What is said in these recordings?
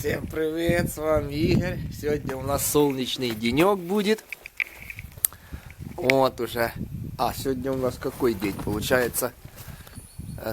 Всем привет, с вами Игорь. Сегодня у нас солнечный денек будет. Вот уже. Сегодня у нас какой день? Получается,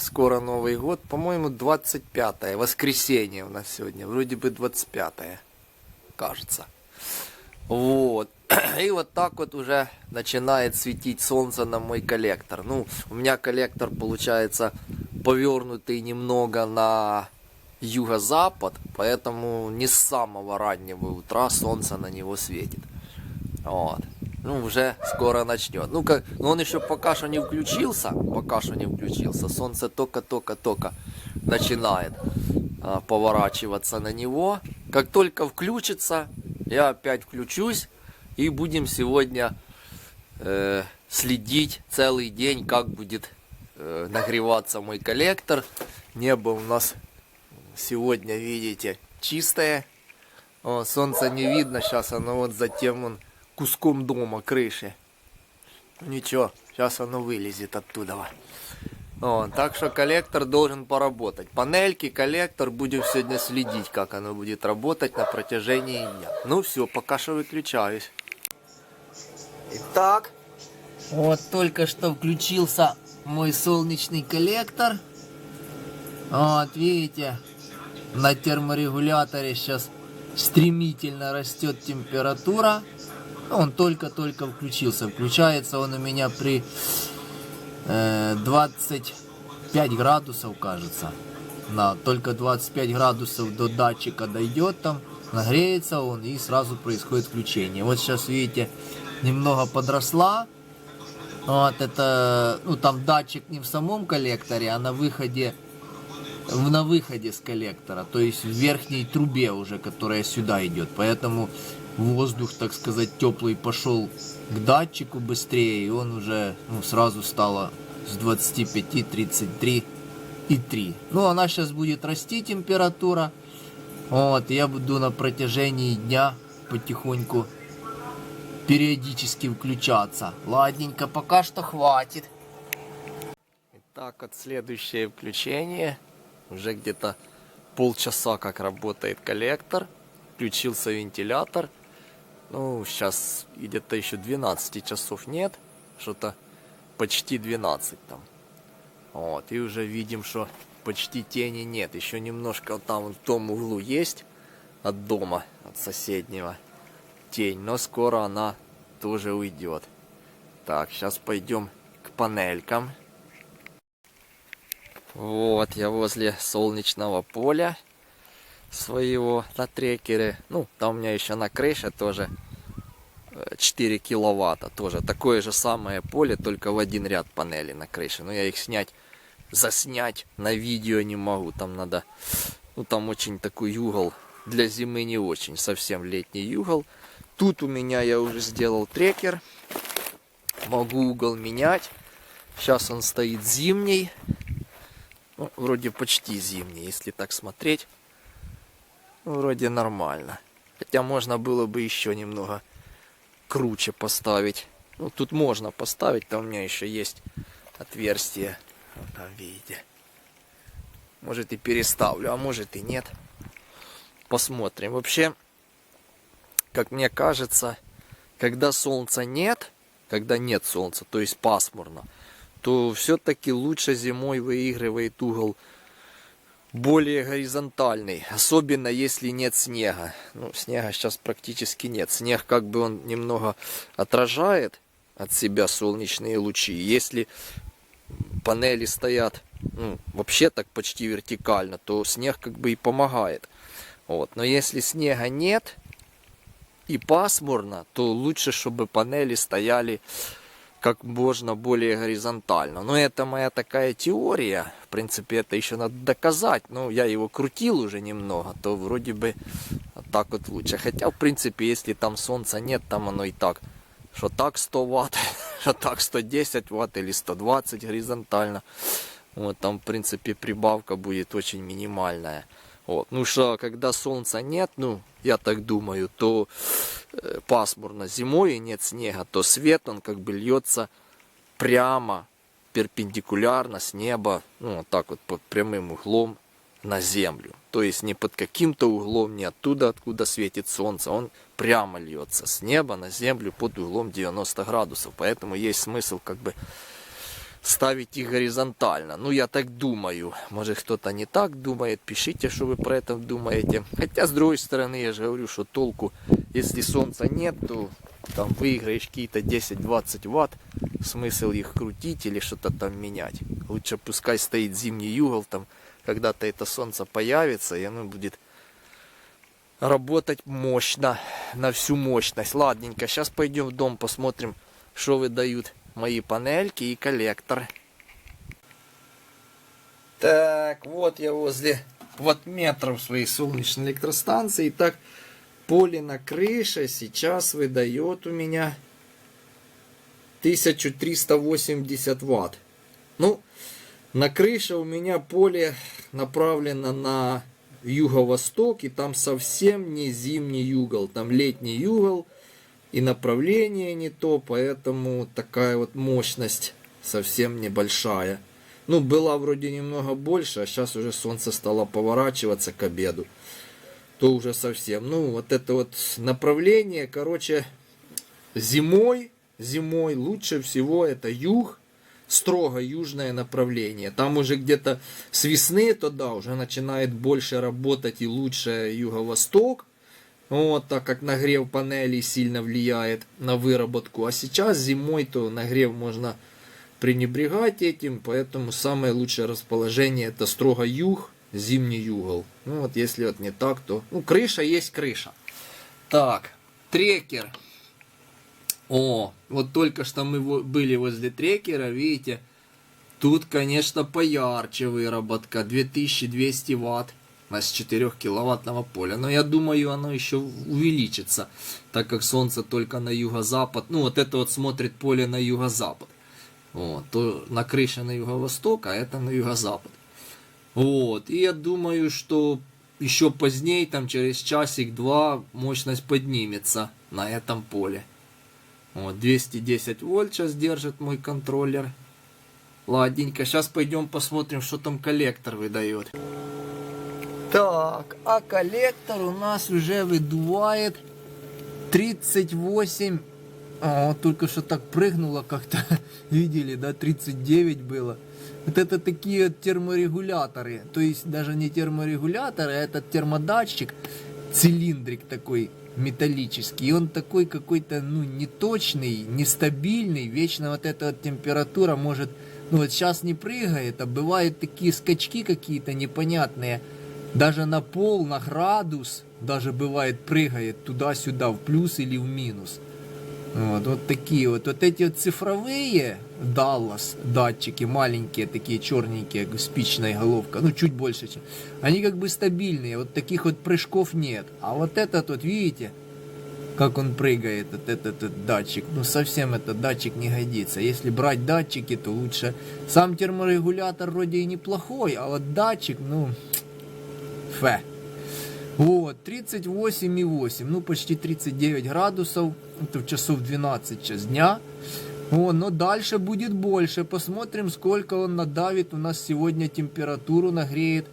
скоро Новый год. По-моему, 25-е. Воскресенье у нас сегодня. Вроде бы 25-е. Кажется. Вот. И вот так вот уже начинает светить солнце на мой коллектор. Ну, у меня коллектор получается повернутый немного на юго-запад, поэтому не с самого раннего утра солнце на него светит. Вот. Ну, уже скоро начнет. Ну, он еще пока что не включился. Солнце только-только начинает поворачиваться на него. Как только включится, я опять включусь. И будем сегодня следить целый день, как будет нагреваться мой коллектор. Небо у нас сегодня, видите, чистое. Солнца не видно, сейчас оно вот за тем куском дома, крыши. Ничего, сейчас оно вылезет оттуда. Так что коллектор должен поработать. Панельки, коллектор, будем сегодня следить, как оно будет работать на протяжении дня. Ну все, пока что выключаюсь. Итак, вот только что включился мой солнечный коллектор. Вот, видите, на терморегуляторе сейчас стремительно растет температура. Он только-только включился. Включается он у меня при 25 градусов, кажется. Только 25 градусов до датчика дойдет там, нагреется он и сразу происходит включение. Вот сейчас, видите, немного подросла. Вот это, там датчик не в самом коллекторе, а на выходе с коллектора, то есть в верхней трубе уже, которая сюда идет. Поэтому воздух, так сказать, теплый пошел к датчику быстрее, и он уже сразу стало с 25 33,3. Она сейчас будет расти, температура. Вот, я буду на протяжении дня потихоньку периодически включаться. Ладненько, пока что хватит. Итак, вот следующее включение. Уже где-то полчаса как работает коллектор. Включился вентилятор. Сейчас где-то еще 12 часов нет. Что-то почти 12 там. Вот, и уже видим, что почти тени нет. Еще немножко вот там в том углу есть от дома, от соседнего, тень. Но скоро она тоже уйдет. Так, сейчас пойдем к панелькам. Вот, я возле солнечного поля своего на трекере. Там у меня еще на крыше тоже 4 киловатта. Тоже такое же самое поле, только в один ряд панелей на крыше. Но я их заснять на видео не могу. Там надо, там очень такой угол. Для зимы не очень, совсем летний угол. Тут у меня я уже сделал трекер. Могу угол менять. Сейчас он стоит зимний. Вроде почти зимний, если так смотреть. Вроде нормально. Хотя можно было бы еще немного круче поставить. Тут можно поставить, там у меня еще есть отверстие. Вот там видите. Может и переставлю, а может и нет. Посмотрим. Вообще, как мне кажется, когда солнца нет, когда нет солнца, то есть пасмурно, то все-таки лучше зимой выигрывает угол более горизонтальный. Особенно если нет снега. Снега сейчас практически нет. Снег как бы он немного отражает от себя солнечные лучи. Если панели стоят вообще так почти вертикально, то снег как бы и помогает. Вот. Но если снега нет и пасмурно, то лучше, чтобы панели стояли как можно более горизонтально. Но это моя такая теория. В принципе, это еще надо доказать. Я его крутил уже немного, то вроде бы так вот лучше. Хотя, в принципе, если там солнца нет, там оно и так. Что так 100 ватт, что так 110 ватт или 120 горизонтально. Вот там, в принципе, прибавка будет очень минимальная. Вот. Что, когда солнца нет, я так думаю, то пасмурно зимой и нет снега, то свет, он как бы льется прямо, перпендикулярно с неба, вот так вот под прямым углом на землю. То есть не под каким-то углом, не оттуда, откуда светит солнце. Он прямо льется с неба на землю под углом 90 градусов. Поэтому есть смысл как бы ставить их горизонтально. Ну, я так думаю. Может, кто-то не так думает. Пишите, что вы про это думаете. Хотя, с другой стороны, я же говорю, что толку, если солнца нет, то там выиграешь какие-то 10-20 ватт. Смысл их крутить или что-то там менять. Лучше пускай стоит зимний угол, там когда-то это солнце появится, и оно будет работать мощно, на всю мощность. Ладненько, сейчас пойдем в дом, посмотрим, что выдают мои панельки и коллектор. Так, вот я возле ваттметров своей солнечной электростанции. Так, поле на крыше сейчас выдает у меня 1380 ватт. Ну, на крыше у меня поле направлено на юго-восток, и там совсем не зимний угол, там летний угол, и направление не то, поэтому такая вот мощность совсем небольшая. Ну, была вроде немного больше, а сейчас уже солнце стало поворачиваться к обеду, то уже совсем. Ну, вот это вот направление, короче, зимой лучше всего это юг, строго южное направление. Там уже где-то с весны, то да, уже начинает больше работать и лучше юго-восток. Вот, так как нагрев панелей сильно влияет на выработку. А сейчас зимой то нагрев можно пренебрегать этим. Поэтому самое лучшее расположение это строго юг, зимний угол. Ну вот если вот не так, то... Ну, крыша есть крыша. Так, трекер. О, вот только что мы были возле трекера, видите, тут, конечно, поярче выработка, 2200 ватт с 4 киловаттного поля. Но я думаю, оно еще увеличится, так как солнце только на юго-запад. Ну, вот это вот смотрит поле на юго-запад. Вот, то на крыше на юго-восток, а это на юго-запад. Вот, и я думаю, что еще позднее, там через часик-два, мощность поднимется на этом поле. Вот, 210 вольт сейчас держит мой контроллер. Ладненько, сейчас пойдем посмотрим, что там коллектор выдает. Так, а коллектор у нас уже выдувает 38. Вот только что так прыгнуло как-то. Видели, да, 39 было. Вот это такие вот терморегуляторы. То есть даже не терморегуляторы, а этот термодатчик. Цилиндрик такой металлический. И он такой какой-то, ну, неточный, нестабильный. Вечно вот эта вот температура может... Ну, вот сейчас не прыгает, а бывают такие скачки какие-то непонятные. Даже на пол, на градус, даже бывает прыгает туда-сюда, в плюс или в минус. Вот такие вот. Вот эти вот цифровые Dallas датчики, маленькие, такие черненькие, спичная головка, ну чуть больше, чем. Они как бы стабильные, вот таких вот прыжков нет. А вот этот вот, видите, как он прыгает, вот этот датчик. Ну совсем этот датчик не годится. Если брать датчики, то лучше. Сам терморегулятор вроде и неплохой, а вот датчик, ну, фе. Вот, 38,8, ну почти 39 градусов, это в часов 12 час дня. Вот, но дальше будет больше, посмотрим, сколько он надавит, у нас сегодня температуру нагреет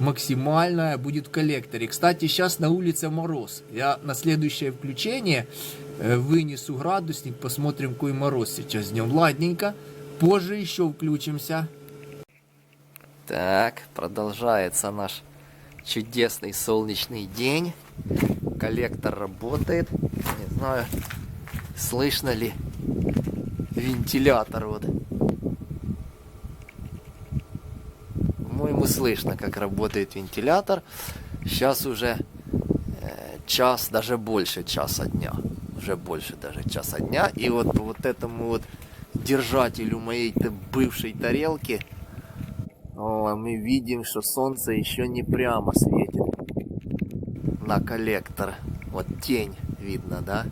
максимальная, будет в коллекторе. Кстати, сейчас на улице мороз, я на следующее включение вынесу градусник, посмотрим, какой мороз сейчас днем. Ладненько, позже еще включимся. Так, продолжается наш чудесный солнечный день. Коллектор работает. Не знаю, слышно ли вентилятор. Вот. По-моему, слышно, как работает вентилятор. Сейчас уже час, даже больше часа дня. Уже больше даже часа дня. И вот по вот этому вот держателю моей бывшей тарелки мы видим, что солнце еще не прямо светит на коллектор. Вот тень видно, да?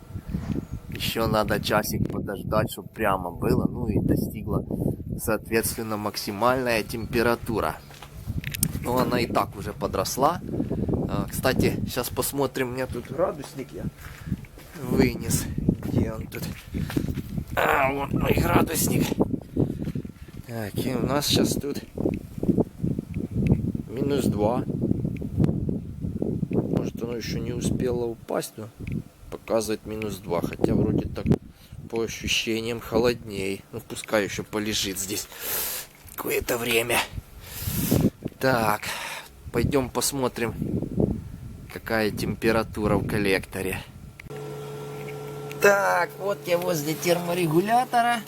Еще надо часик подождать, чтобы прямо было. Ну и достигла, соответственно, максимальная температура. Но она и так уже подросла. Кстати, сейчас посмотрим. У меня тут градусник я вынес. Где он тут? Вот мой градусник. Так, и у нас сейчас тут -2. Может, оно еще не успело упасть, но показывает -2. Хотя вроде так по ощущениям холодней. Ну, пускай еще полежит здесь какое-то время. Так, пойдем посмотрим, какая температура в коллекторе. Так, вот я возле терморегулятора.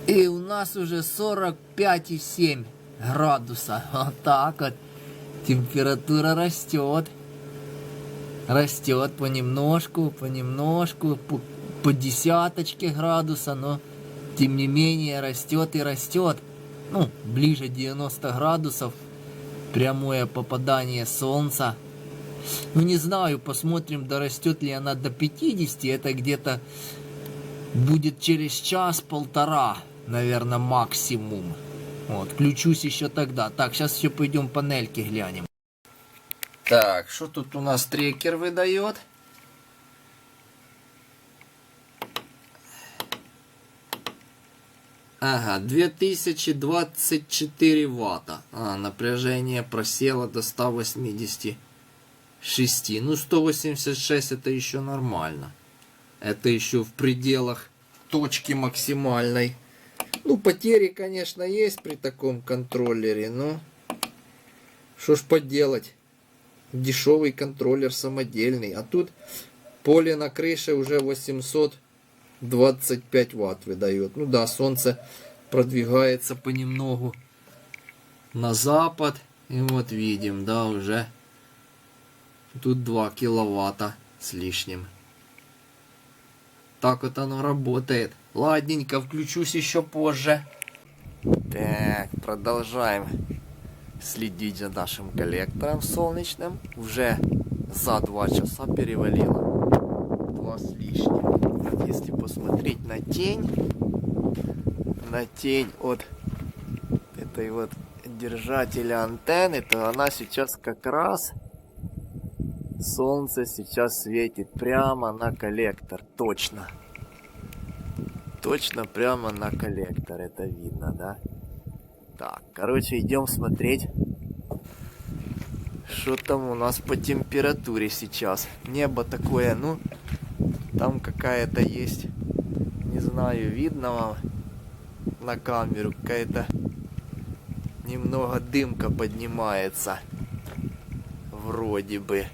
И у нас уже 45,7 градуса. Вот так вот. Температура растет. Растет понемножку, по десяточке градуса, но тем не менее растет и растет. Ну, ближе 90 градусов. Прямое попадание солнца. Ну, не знаю, посмотрим, дорастет ли она до 50. Это где-то будет через час-полтора, наверное, максимум. Вот, включусь еще тогда. Так, сейчас еще пойдем панельки глянем. Так, что тут у нас трекер выдает? Ага, 2024 ватта. Напряжение просело до 186. Ну, 186 это еще нормально. Это еще в пределах точки максимальной. Ну, потери, конечно, есть при таком контроллере, но что ж поделать. Дешевый контроллер самодельный. А тут поле на крыше уже 825 ватт выдает. Ну да, солнце продвигается понемногу на запад. И вот видим, да, уже тут 2 киловатта с лишним. Так вот оно работает. Ладненько, включусь еще позже. Так, продолжаем следить за нашим коллектором солнечным. Уже за 2 часа перевалило 2 с лишним. Вот если посмотреть на тень от этой вот держателя антенны, то она сейчас как раз, солнце сейчас светит прямо на коллектор. Точно прямо на коллектор. Это видно, да? Так, короче, идем смотреть, что там у нас по температуре сейчас. Небо такое, ну, там какая-то есть, не знаю, видно вам на камеру, какая-то немного дымка поднимается. Вроде бы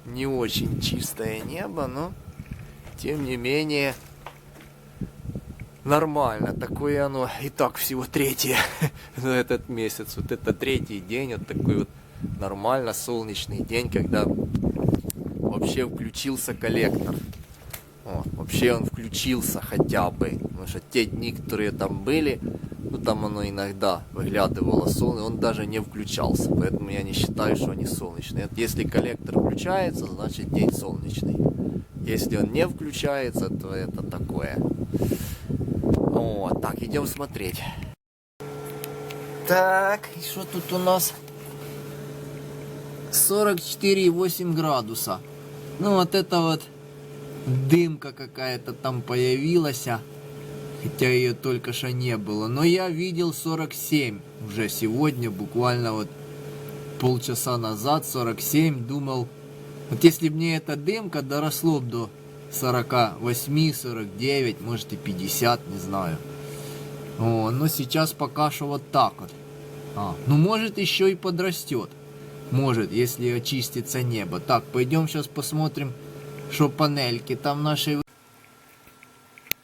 не очень чистое небо, но тем не менее нормально. Такое оно. И так всего 3 за этот месяц. Вот это 3-й день. Вот такой вот нормально солнечный день, когда вообще включился коллектор. Вообще он включился хотя бы. Потому что те дни, которые там были, ну там оно иногда выглядывало солнце, он даже не включался. Поэтому я не считаю, что они солнечные. Если коллектор включается, значит день солнечный. Если он не включается, то это такое. Вот, так, идем смотреть. Так, и что тут у нас? 44,8 градуса. Ну, вот это вот дымка какая-то там появилась. Хотя ее только что не было. Но я видел 47 уже сегодня, буквально вот полчаса назад, 47. Думал, вот если бы мне эта дымка доросло бы до 48, 49, может и 50, не знаю. Но сейчас пока что вот так вот. Ну может еще и подрастет. Может, если очистится небо. Так, пойдем сейчас посмотрим, что панельки там наши.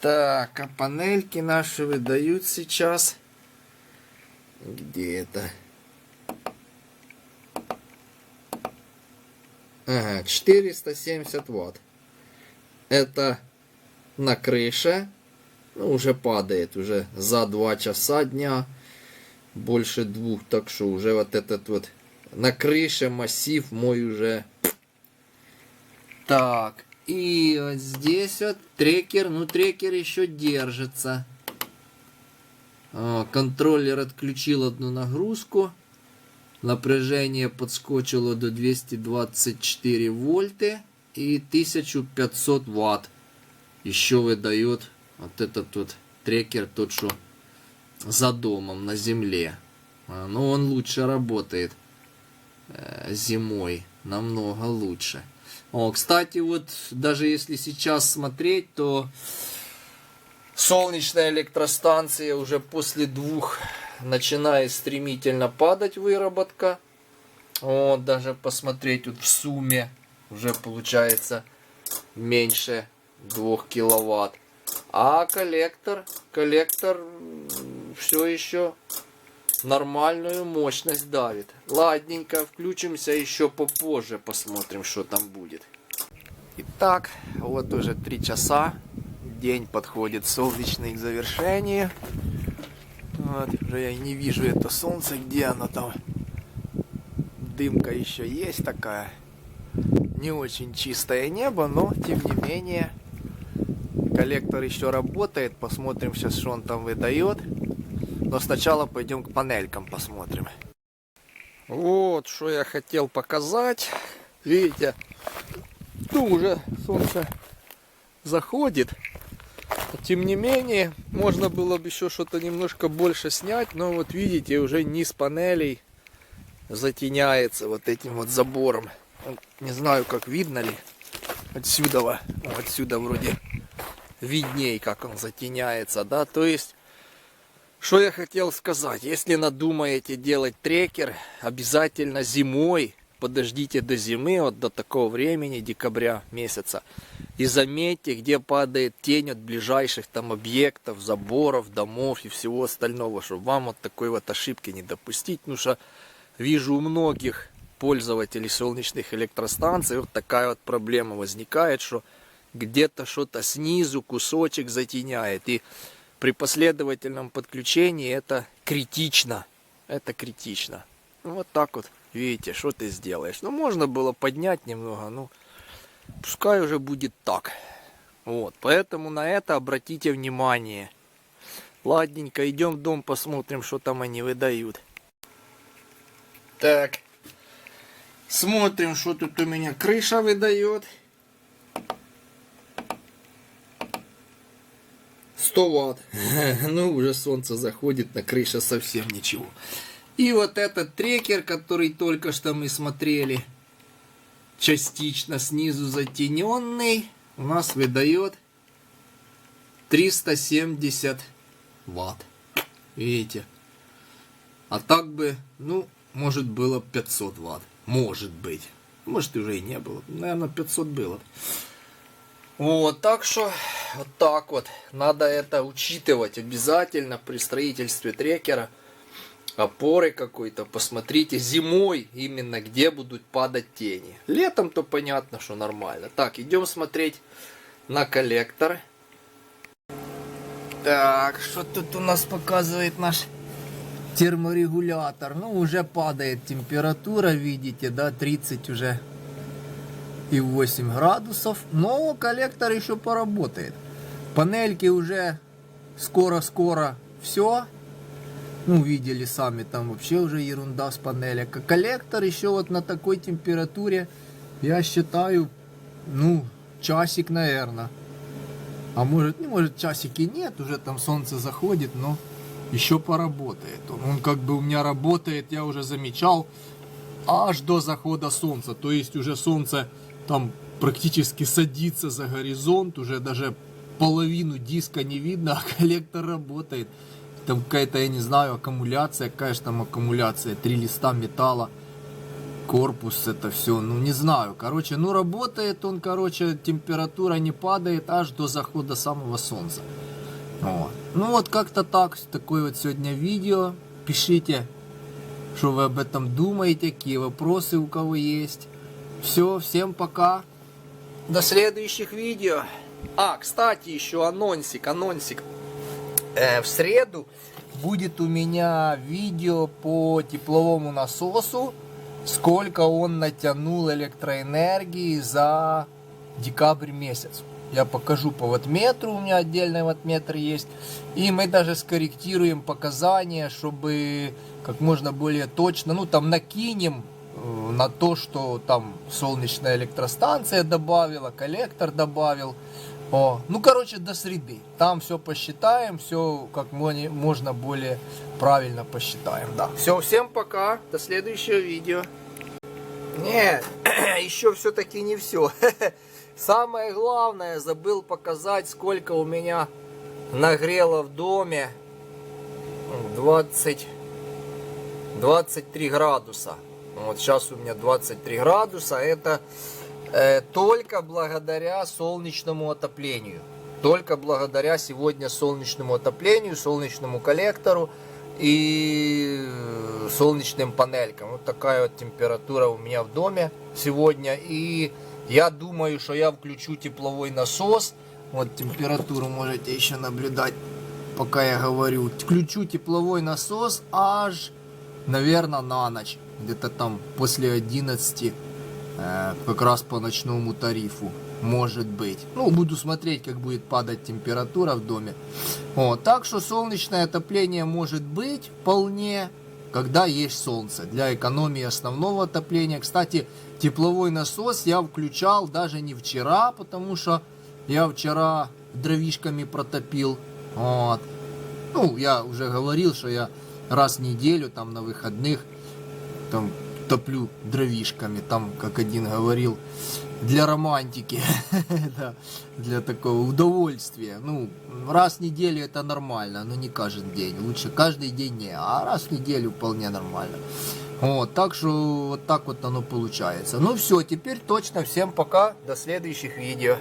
Так, а панельки наши выдают сейчас. Где это? Ага, 470 ватт. Это на крыше. Ну, уже падает. Уже за 2 часа дня. Больше 2. Так что уже вот этот вот на крыше массив мой уже. Так. И вот здесь вот трекер. Ну, трекер еще держится. Контроллер отключил одну нагрузку. Напряжение подскочило до 224 вольты. И 1500 ватт еще выдает вот этот вот трекер, тот, что за домом на земле. Но он лучше работает. зимой намного лучше. О, кстати, вот даже если сейчас смотреть, то солнечная электростанция уже после 2 начинает стремительно падать выработка. Вот, даже посмотреть вот в сумме уже получается меньше 2 киловатт. А коллектор все еще нормальную мощность давит. Ладненько, включимся еще попозже, посмотрим, что там будет. Итак, вот уже 3 часа. День подходит солнечный к завершению. Вот, уже я не вижу это солнце, где оно там. Дымка еще есть такая. Не очень чистое небо, но тем не менее коллектор еще работает. Посмотрим сейчас, что он там выдает. Но сначала пойдем к панелькам посмотрим. Вот, что я хотел показать. Видите, ну уже солнце заходит. Тем не менее, можно было бы еще что-то немножко больше снять. Но вот видите, уже низ панелей затеняется вот этим вот забором. Не знаю, как видно ли. Отсюда вроде видней, как он затеняется, да. То есть, что я хотел сказать. Если надумаете делать трекер, обязательно зимой, подождите до зимы, вот до такого времени, декабря месяца, и заметьте, где падает тень от ближайших там объектов, заборов, домов и всего остального, чтобы вам вот такой вот ошибки не допустить. Потому что вижу у многих пользователей солнечных электростанций вот такая вот проблема возникает, что где-то что-то снизу кусочек затеняет. И при последовательном подключении это критично. Это критично. Ну, вот так вот, видите, что ты сделаешь. Ну, можно было поднять немного, ну, пускай уже будет так. Вот, поэтому на это обратите внимание. Ладненько, идем в дом, посмотрим, что там они выдают. Так, смотрим, что тут у меня крыша выдает. 100 ватт. Ну, уже солнце заходит, на крыше совсем ничего. И вот этот трекер, который только что мы смотрели, частично снизу затененный, у нас выдает 370 ватт. Видите? А так бы, ну, может было 500 ватт. Может быть. Может уже и не было. Наверное, 500 было. Вот, так что, вот так вот. Надо это учитывать обязательно при строительстве трекера. Опоры какой-то. Посмотрите зимой именно, где будут падать тени. Летом-то понятно, что нормально. Так, идем смотреть на коллектор. Так, что тут у нас показывает наш терморегулятор? Ну, уже падает температура, видите, да, 30 уже и 8 градусов. Но коллектор еще поработает. Панельки уже скоро-скоро все. Ну, видели сами, там вообще уже ерунда с панелек. А коллектор еще вот на такой температуре, я считаю, ну, часик, наверное. А может, ну, может часики нет, уже там солнце заходит, но еще поработает. Он как бы у меня работает, я уже замечал, аж до захода солнца. То есть уже солнце там практически садится за горизонт, уже даже половину диска не видно, а коллектор работает. Там какая-то, я не знаю, аккумуляция, какая же там аккумуляция, 3 листа металла, корпус, это все, ну не знаю, короче, ну работает он, короче, температура не падает аж до захода самого солнца. Вот. Ну вот как-то так, такое вот сегодня видео, пишите, что вы об этом думаете, какие вопросы у кого есть. Все, всем пока, до следующих видео. А, кстати, еще анонсик. В среду будет у меня видео по тепловому насосу, сколько он натянул электроэнергии за декабрь месяц. Я покажу по ваттметру, у меня отдельный ваттметр есть. И мы даже скорректируем показания, чтобы как можно более точно, ну там накинем на то, что там солнечная электростанция добавила, коллектор добавил. Ну, короче, до среды. Там все посчитаем, все как можно более правильно посчитаем. Да. Все, всем пока. До следующего видео. Не, еще все-таки не все. Самое главное, забыл показать, сколько у меня нагрело в доме. 23 градуса. Вот сейчас у меня 23 градуса. Это только благодаря солнечному отоплению. Только благодаря сегодня солнечному отоплению, солнечному коллектору и солнечным панелькам. Вот такая вот температура у меня в доме сегодня. И я думаю, что я включу тепловой насос. Вот температуру можете еще наблюдать, пока я говорю. Включу тепловой насос аж, наверное, на ночь. Где-то там после 11, как раз по ночному тарифу. Может быть. Ну, буду смотреть, как будет падать температура в доме. Вот. Так что солнечное отопление может быть вполне, когда есть солнце. Для экономии основного отопления. Кстати, тепловой насос я включал даже не вчера, потому что я вчера дровишками протопил. Вот. Ну, я уже говорил, что я раз в неделю, там, на выходных, там, топлю дровишками, там, как один говорил, для романтики, да, для такого удовольствия. Ну, раз в неделю это нормально, но не каждый день. Лучше каждый день не, а раз в неделю вполне нормально. Вот, так что вот так вот оно получается. Ну все, теперь точно. Всем пока, до следующих видео.